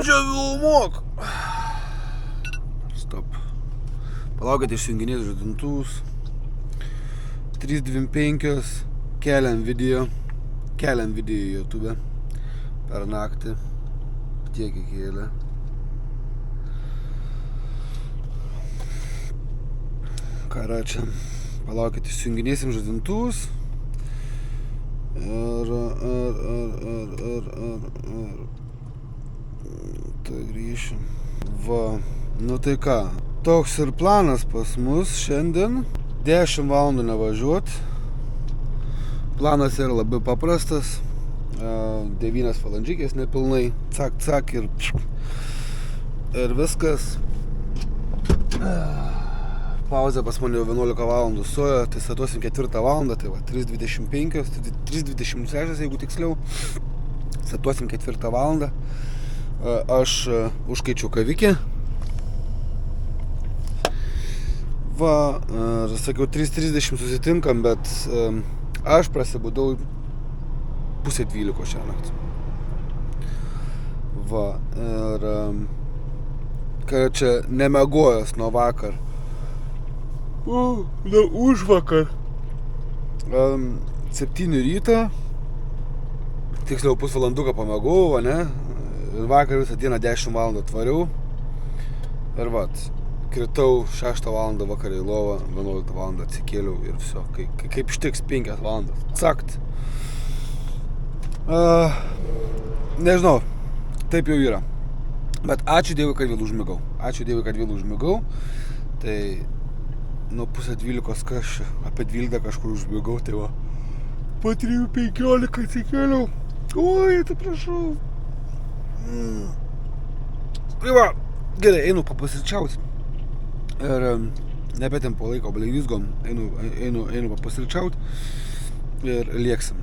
čia filmuok. Stop. Palaukite, išsijunginės žadintuvus. 3.25. Keliam video į YouTube per naktį. Tiek įkėlė. Karačia. Palaukite, išsijunginėsim žadintuvus. Tai grįšim. Va, nu tai ką, toks ir planas pas mus šiandien. 10 valandų nevažiuot. Planas yra labai paprastas. 9 valandžikės nepilnai. Cak, cak ir viskas. Pauzė pas mane jau 11 valandų suoja, tai statuosim 4 valandą, tai va 3.25, 3.26 jeigu tiksliau. Statuosim 4 valandą. Aš užkaičiu kavikį. Va, sakiau 3.30 susitinkam, bet aš prasibudau 11:30 šią naktį. Va, ir kai čia nemegojęs nuo vakar. Užvakar 7 ryto, tiksliau pusvalanduką pamegau, ne? Vakar visą dieną 10 valandą tvariau. Ir vat, kritau 6 valandą vakarą į lovą, 11 valandą atsikėliau ir viso, kaip ištiks 5 valandas. Cakt. Nežinau, taip jau yra. Bet ačiū Dievui, kad vėl užmigau. Tai nuo 11:30 kažkaip, apie 12 kažkur užmigau, tai va. Po 3:15 atsikėliau. Oi, tai prašau. Tai va, gerai, einu papusryčiauti. Ir nebetempo laiko bleivizgom, einu papusryčiauti ir lieksim.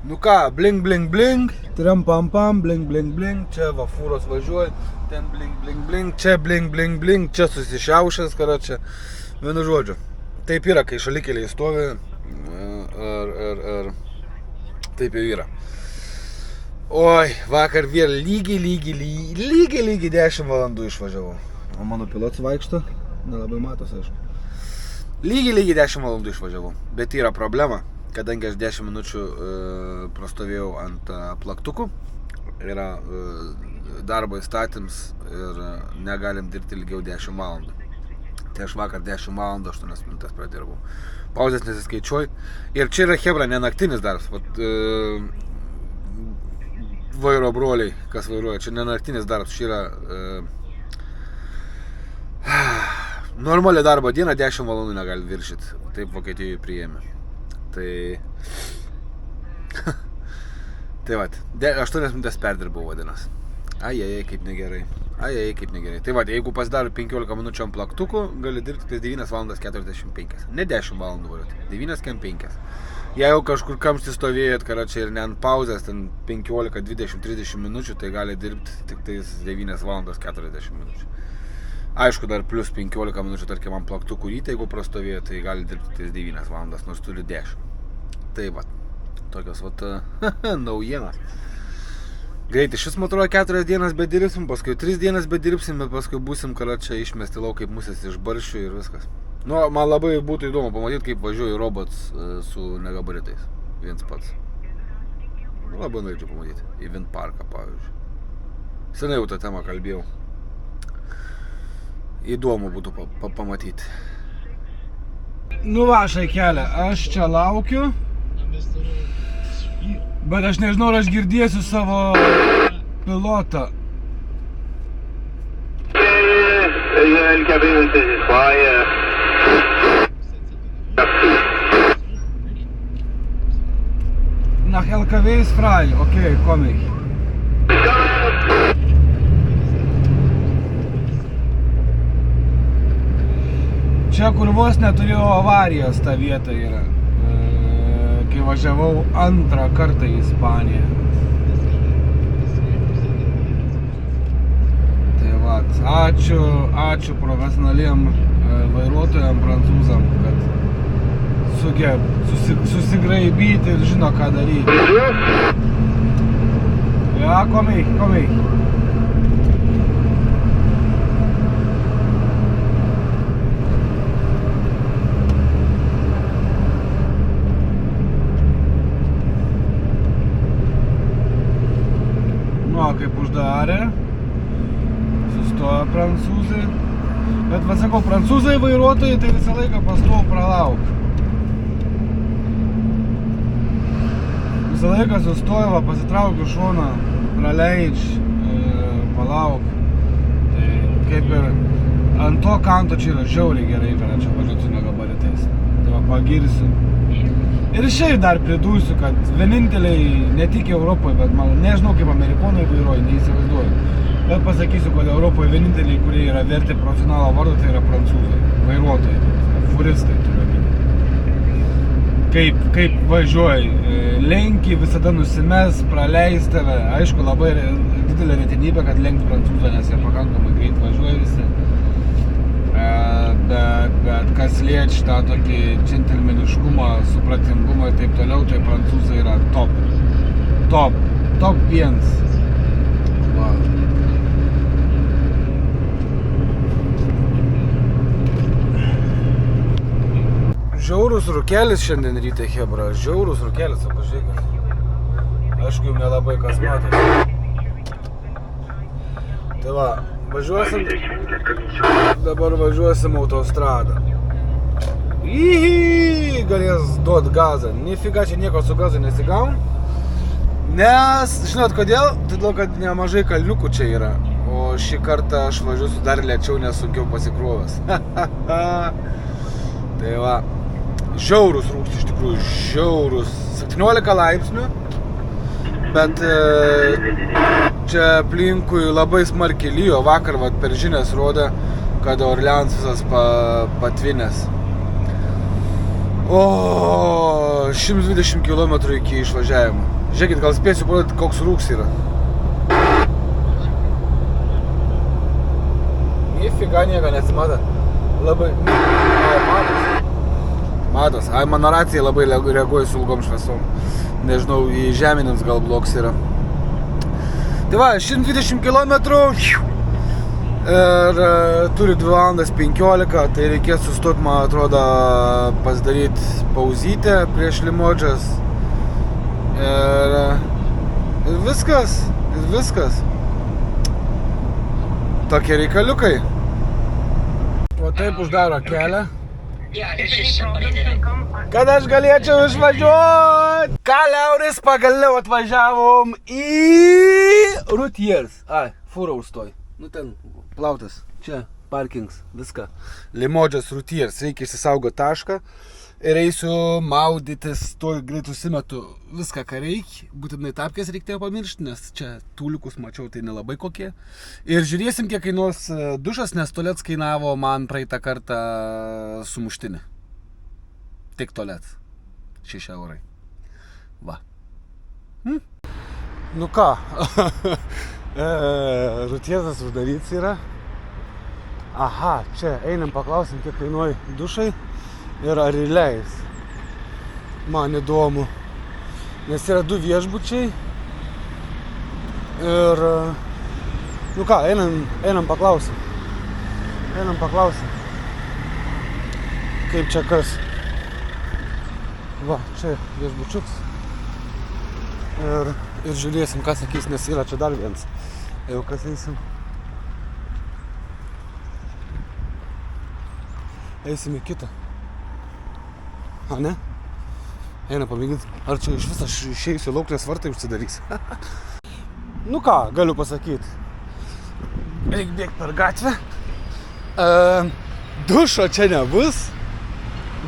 Nu ką, bling, bling, bling, tram pam pam, bling, bling, bling, čia va fūros važiuoja, ten bling, bling, bling, čia bling, bling, bling, čia susišiaušęs, čia. Vienu žodžiu, taip yra, kai šalikeliai stovi ir taip jau yra. Oi, vakar vėl lygiai 10 valandų išvažiavau. O mano pilotas vaikšto, nelabai matos, aišku. Lygiai 10 valandų išvažiavau, bet yra problema. Kadangi aš 10 minučių prastovėjau ant plaktukų, yra darbo įstatyms ir negalim dirbti ilgiau 10 valandų. Tai aš vakar 10 valandų 8 minutės pradirbau. Pauzės nesiskaičiuoju. Ir čia yra hebra, ne naktinis darbas. Vairo broliai, kas vairuoja, čia ne naktinis darbas, čia yra normali darbo diena, 10 valandų negali viršyti. Taip Vokietijoje priėmė. Tai vat, 8 minutės perdirbau vadinas. Ai, kaip negerai. Tai vat, jeigu pasidaro 15 minučių ant plaktukų, gali dirbti ties 9 valandas 45. Ne 10 valandų valiuoti, 9:05. Jei jau kažkur kamštį stovėjot, čia ir ne ant pauzės, ten 15, 20, 30 minučių, tai gali dirbti tik tais 9 valandas 40 minučių. Aišku, dar plus 15 minučių, tarkim, ant plaktukų ryte, jeigu prastovėjo, tai gali dirbti ties 9 valandas, nors turi 10. Tai vat, tokios vat naujienas. Greitai, šis motorą 4 dienas bedirbsim, paskui 3 dienas bedirbsim, bet paskui būsim, čia išmesti lauk kaip musės iš barščių ir viskas. Nu, man labai būtų įdomu pamatyti, kaip važiuoja robots su negabaritais, viens pats. Labai norėčiau pamatyti, į Vindparką, pavyzdžiui. Senai jau tą temą kalbėjau. Įdomu būtų pamatyti. Nu va, šaikelė, aš čia laukiu, bet aš nežinau, ar aš girdėsiu savo pilotą. Nach LKW ist frei, okay, komm ich. Čia kur vos neturėjau avarijos, ta vieta yra, kai važiavau antrą kartą į Ispaniją. Tai va, ačiū profesionaliem vairuotojam prancūzam, kad susigraibyti ir žino ką daryti. Ja, komm ich. kaip uždarė. Sustoja prancūzai. Bet, va sakau, prancūzai vairuotojai tai visą laiką pastovu pralauk. Visą laiką sustoja, va, pasitraukiu šoną, praleidž, palauk. Tai kaip ir ant to kanto čia yra žiauriai gerai, kada čia važiuotų negabaritais. Tai va, pagirsiu. Ir šiaip dar pridursiu, kad vieninteliai, ne tik Europoje, bet man, nežinau kaip amerikonai vairuoja, neįsivaizduoju. Bet pasakysiu, kad Europoje vieninteliai, kurie yra verti profesionalo vardo, tai yra prancūzai, vairuotojai, furistai turiu omeny. Kaip važiuoji, lenki, visada nusimes, praleis tave. Aišku, labai didelė retenybė, kad lenkt prancūzą, nes jie pakankamai greit važiuoja visi. Bet kas liečia tą tokį džentelmeniškumą, supratingumą ir taip toliau, tai prancūzai yra top 1. Va. Žiaurus rūkelis šiandien ryte, hebra, žiaurus rūkelis, pažiūrėkit. Aišku, jau nelabai kas mato. Tai va, dabar važiuosim autostradą. Galės duot gazą. Nifiga čia nieko su gazu nesigaun. Nes, žinot kodėl? Todėl, kad nemažai kalniukų čia yra. O šį kartą aš važiuosiu dar lėčiau, nes sunkiau pasikrovęs. Tai va, žiaurus rūks iš tikrųjų, žiaurus. 17 laipsnių. Bet čia aplinkui labai smarkiai lyjo. Vakar vat, per žinias rodė, kad Orleans visas patvinęs. O 120 km iki išvažiavimo. Žiūrėkit, gal spėsiu parodyti, koks rūks yra. Nifiga nieko nesimata. Labai... Matos. Ai, mano racija labai reaguoja su ilgom šviesom. Nežinau, į žeminėms gal bloks yra. Tai va, 120 km ir turi 2 valandas 15, tai reikės sustot, man atrodo, pasidaryti pauzytę prieš Limodžas. Ir viskas. Tokie reikaliukai. O taip uždaro kelią. Kad aš galėčiau išvažiuoti. Kaliauris pagaliau atvažiavom į Rutiers. Ai, fūra užstoj. Nu ten, plautas. Čia, parkings, viską. Limodžas Rutiers. Reikia išsisaugoti tašką. Ir eisiu maudytis, tuo greit užsimetu viską, ką reikia. Būtinai tapkės reikėjo pamiršti, nes čia tūliukus mačiau, tai nelabai kokie. Ir žiūrėsim, kiek kainuos dušas, nes tualets kainavo man praeitą kartą sumuštinį. Tik tualets. 6 eurai. Va. Nu ką, Rutiersas uždaryts yra. Aha, čia einam paklausim, kiek kainuoja dušai. Ir ar įleis. Man įdomu. Nes yra 2 viešbučiai. Ir... Nu ką, einam paklausim. Kaip čia kas. Va, čia viešbučiuks. Ir žiūrėsim, ką sakys, nes yra čia dar vienas. Jau kas eisim. Eisim į kitą. A, ne? Eina pamėginti. Ar čia iš viso išeisiu lauk, nes vartai užsidarys. Nu ką, galiu pasakyti. Reikia bėgti per gatvę. Dušo čia nebus.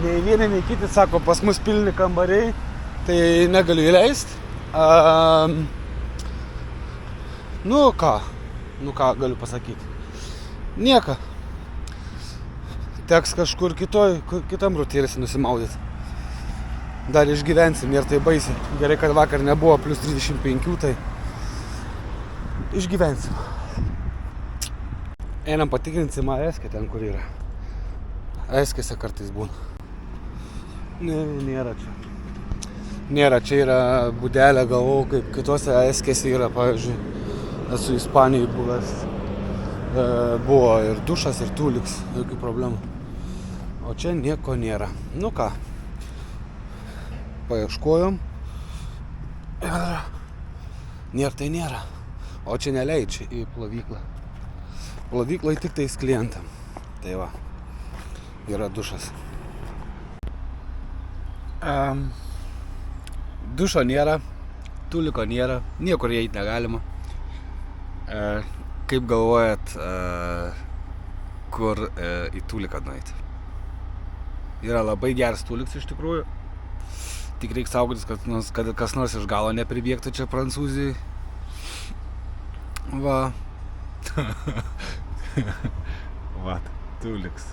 Nei vieni, nei kiti sako, pas mus pilni kambariai. Tai negaliu įleisti. Nu ką galiu pasakyti. Nieko. Teks kažkur kitam Rutierse nusimaudyti. Dar išgyvensim, ir tai baisiai. Gerai, kad vakar nebuvo plus 35, tai išgyvensim. Einam patikrinsim Aeskę ten, kur yra. Aeskėse kartais būna. Ne, nėra čia. Nėra, čia yra būdelė, galvau, kaip kitose Aeskėse yra, pavyzdžiui, esu Ispanijoje buvęs. Buvo ir dušas, ir tūliks, jokių problemų. O čia nieko nėra. Nu ką, paieškojom. Ir nėra tai nėra. O čia neleidžia į plovyklą. Plovyklai tik tais klientam. Tai va, yra dušas. Dušo nėra, tuliko nėra, niekur įeit negalima. Kaip galvojat, kur į tuliką nueiti? Yra labai geras tuliks iš tikrųjų. Tik reikia saugotis, kad kas nors iš galo nepribėgtų čia Prancūzijai. Va. Va, tuliks.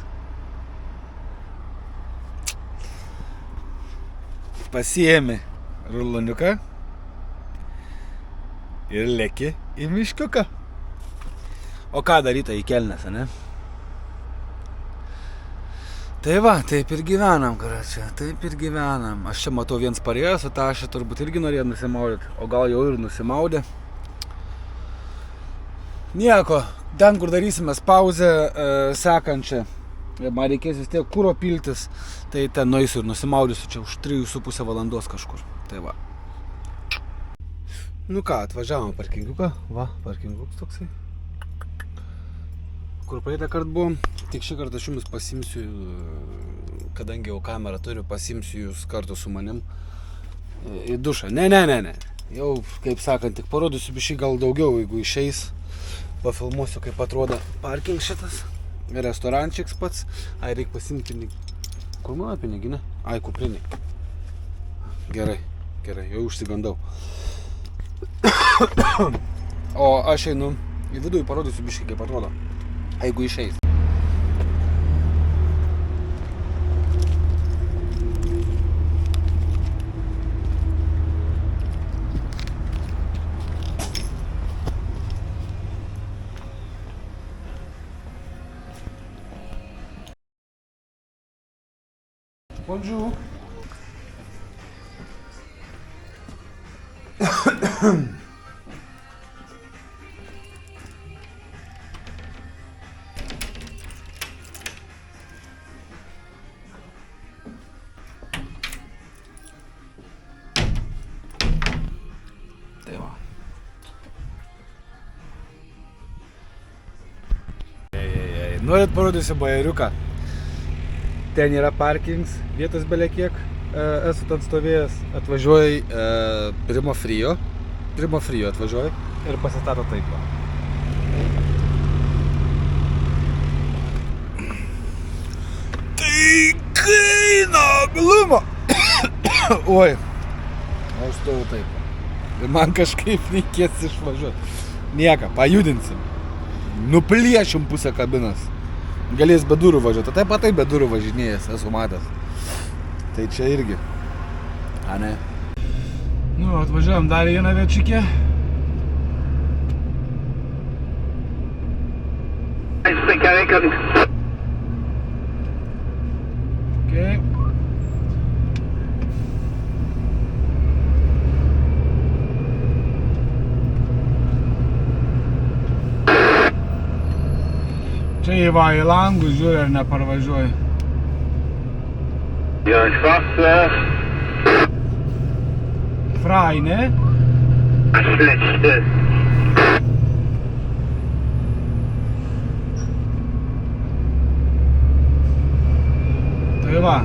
Pasiėmi ruloniuką ir leki į miškiuką. O ką daryta į kelnes, ne? Tai va, taip ir gyvenam, karačia, taip ir gyvenam. Aš čia matau viens parėjęs, o tą aš čia turbūt irgi norėjo nusimaudyti, o gal jau ir nusimaudė. Nieko, ten kur darysime pauzę sekančią. Man reikės vis tiek kuro piltis, tai ten nueisiu ir nusimaudysiu čia už 3,5 valandos kažkur. Tai va. Nu ką, atvažiavom parkingiuką. Va, parkinguks toksai. Kur praeitą kartą buvom. Tik šį kartą aš jums pasimsiu, kadangi jau kamerą turiu, pasimsiu jūs kartu su manim į dušą. Ne. Jau, kaip sakant, tik parodysiu bišį gal daugiau, jeigu išeis. Pafilmuosiu, kaip atrodo parking šitas. Restorančiks pats. Ai, reikia pasimti pinigį. Kur mano piniginė? Ai, kuprinė. Gerai, jau užsigandau. O aš einu į vidų ir parodysiu biškį, kaip atrodo. Jeigu išeis. Bonjour. Tai va. Norit parodysiu bajeriuką. Ten yra parkings, vietos belekiek, esu ten stovėjęs, atvažiuoji Primo Frio atvažiuoji ir pasistato taip. Tai kaina gluma! Oi, aš stoviu taip. Ir man kažkaip reikės išvažiuoti. Nieka, pajudinsim. Nupliešim pusę kabinas. Galės be durų važiuoti, taip pat be durų važinėjęs, esu matęs. Tai čia irgi. A ne? Nu, atvažiuojam dar vieną viečikę. Okay. Čia į langus žiūri, ar neparvažiuoji. Ja, schwarze. Frei, ne? Schlechte. Tai va.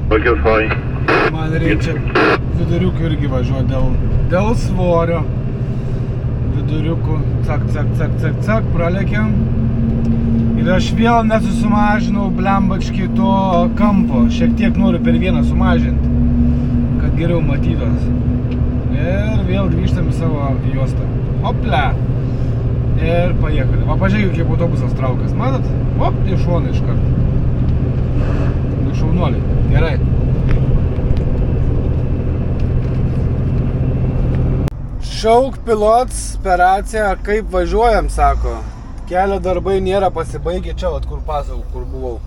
Okay, frei. Man reikia viduriukų irgi važiuoti dėl svorio. Viduriukų, cak, pralekiam. Ir aš vėl nesusimažinau blembačkį to kampo. Šiek tiek noriu per vieną sumažinti, kad geriau matytos. Ir vėl grįžtam į savo juostą. Hopla! Ir pajekali. Va, pažiūrėkit, kaip autobusas traukas. Matot? Hop, į šoną iš karto. Du šaunuoliai. Gerai. Šauk pilots per raciją, kaip važiuojam, sako. Kelio darbai nėra pasibaigę, čia vat kur pasakau, kur buvau.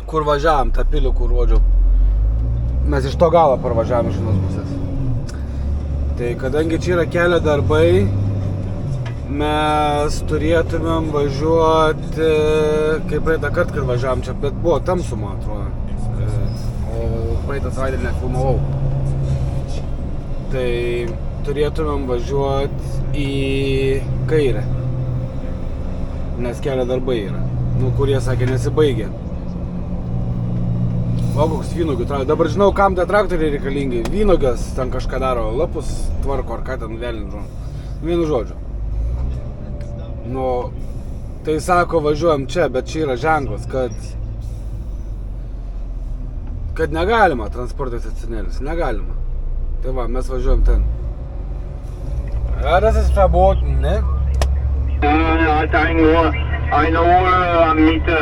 Kur važiavam, tą pilį, kur rodžiau. Mes iš to galo parvažiavam iš vienos pusės. Tai kadangi čia yra kelio darbai, mes turėtumėm važiuoti, kaip praeitą kartą, kad važiavam čia, bet buvo tamsu, man atrodo. O praeitą savaitę nefilmavau. Tai turėtumėm važiuoti į kairę. Nes kelio darbai yra. Nu, kurie sakė, nesibaigė. O koks vynugių traktorius. Dabar žinau, kam tie traktoriai reikalingi. Vynugios ten kažką daro, lapus tvarko ar ką ten velnį. Vienu žodžiu. Nu, tai sako, važiuojam čia, bet čia yra ženklas, kad negalima transportas atsinėlis. Negalima. Tai va, mes važiuojam ten. Das ist verboten, ne? Hat eine Uhr am Mitte.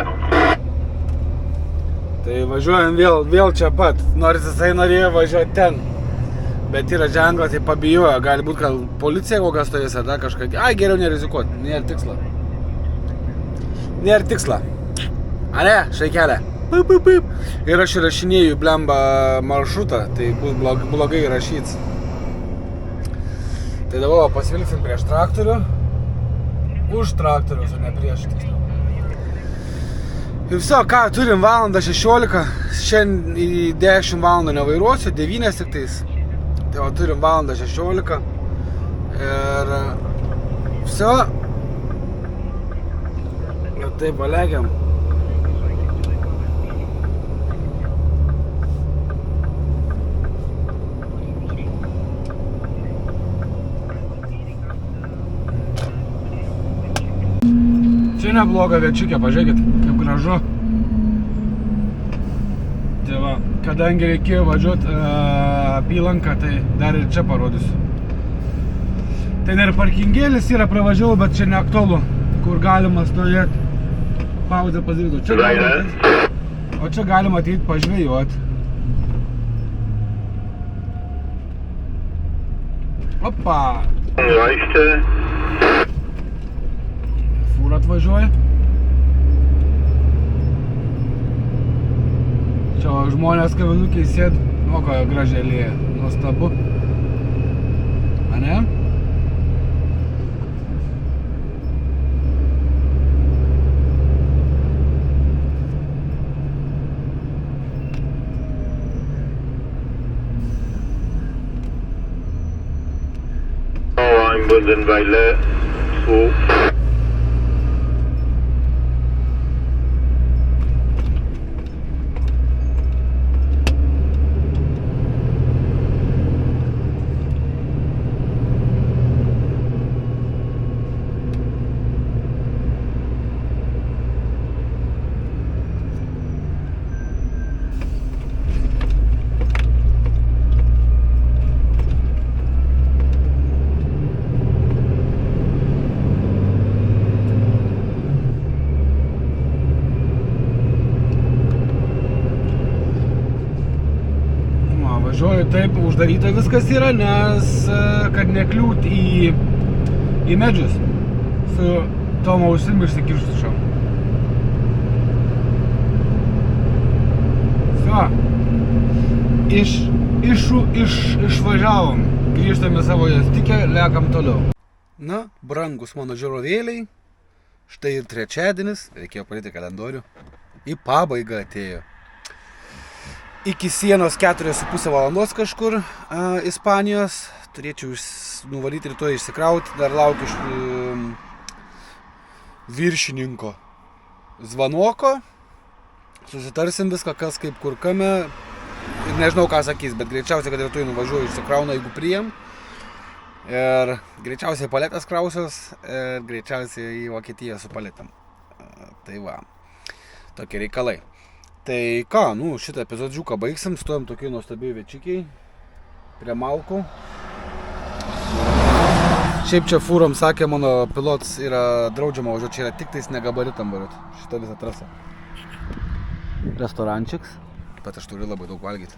Tai važiuojam vėl čia pat, nors jisai norėjo važiuoti ten. Bet yra ženklas, tai pabijojo, gali būti, kad policija kokias stovės, ar kažką. Ai, geriau nerizikuoti, nėra tiksla. Nėra tiksla. A ne, šaikelė. Ir aš įrašinėju blemba maršrutą, tai bus blogai įrašyts. Tai dabar pasvilksim prieš traktorių. Už traktorius, o ne prieš. Ir viso, ką, turim valandą 16, šiandien į 10 valandų nevairuosiu, 9 tik tais. Tai va, turim valandą 16. Ir viso. Ir taip palegiam. Čia nebloga viečiukė, pažiūrėkit, kaip gražu. Tai va, kadangi reikėjo važiuoti apylanką, tai dar ir čia parodysiu. Ten ir parkingėlis yra, pravažiavau, bet čia neaktualu, kur galima stovėti. Pauzę padarytų. O čia galima ateiti pažvejoti. Opa! Leichte. Atvažiuoja. Čia žmonės kavinukiai sėd, o ką gražiai lėja, nuostabu. A ne? Einbundenweile 2. Važiuoju taip, uždaryta viskas yra, nes kad nekliūt į medžius su tom ausim išsikirštušom. So, išvažiavom, grįžtame savo stikę, lekam toliau. Na, brangus mano žiūrovėliai, štai ir trečiadienis, reikėjo padaryti kalendorių, į pabaigą atėjo. Iki sienos 4,5 valandos kažkur Ispanijos. Turėčiau nuvalyti rytoj išsikrauti. Dar laukiu iš viršininko zvanoko. Susitarsim viską, kas kaip kur kame. Ir nežinau, ką sakys, bet greičiausiai, kad rytoj nuvažiuoju išsikrauna, jeigu priėm. Ir greičiausiai paletas krausios. Ir greičiausiai į Vokietiją su paletam. Tai va, tokie reikalai. Tai ką, nu, šitą epizodžiuką baigsim, stojam tokiai nuostabiai viečikiai, prie Malkų. Šiaip čia fūrom sakė, mano pilotas yra draudžiama važiuoti, čia yra tik tais negabaritam važiuoti, šitą visą trasą. Restorančiks, bet aš turiu labai daug valgyti.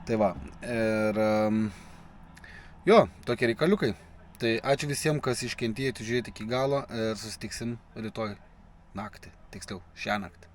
Tai va, ir jo, tokie reikaliukai. Tai ačiū visiems, kas iškentėjote žiūrėti iki galo ir susitiksim rytoj naktį, tiksliau, šią naktį.